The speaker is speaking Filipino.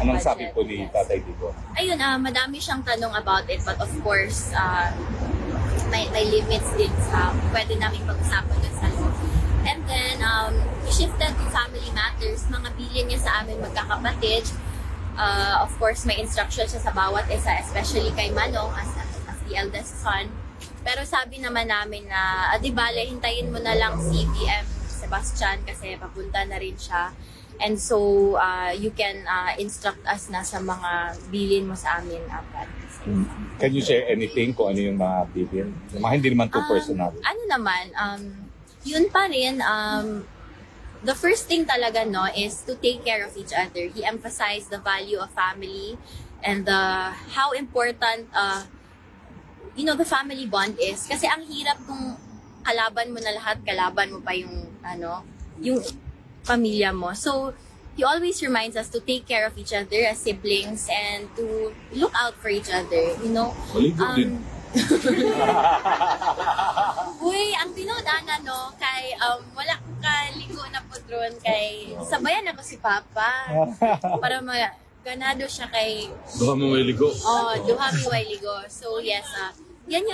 Anong budget. sabi po ni Tatay Digong? Ayun, madami siyang tanong about it, but of course, may limits din sa pwede namin pag-usapan dun sa loob. And then, we shifted to family matters. Mga bilin niya sa amin magkakapatid. Of course, may instruction siya sa bawat isa, especially kay Manong as the eldest son. Pero sabi naman namin na, di bale, hintayin mo na lang si PM Sebastian kasi papunta na rin siya. And so, you can instruct us na sa mga bilin mo sa amin, Brad. Can you share anything kung ano yung mga bilin? Yung mga hindi naman too personal. Ano naman, yun pa rin, the first thing talaga, no, is to take care of each other. He emphasized the value of family and how important, the family bond is. Kasi ang hirap kung kalaban mo na lahat, kalaban mo pa yung pamilya mo. So, he always reminds us to take care of each other as siblings and to look out for each other, you know. Maligo din. Uy, ang tinodana, no, kay wala ko kaligo na po doon kay sabayan ako si Papa para ganado siya kay Duha mo may ligo. duha mi way ligo. So yes, yan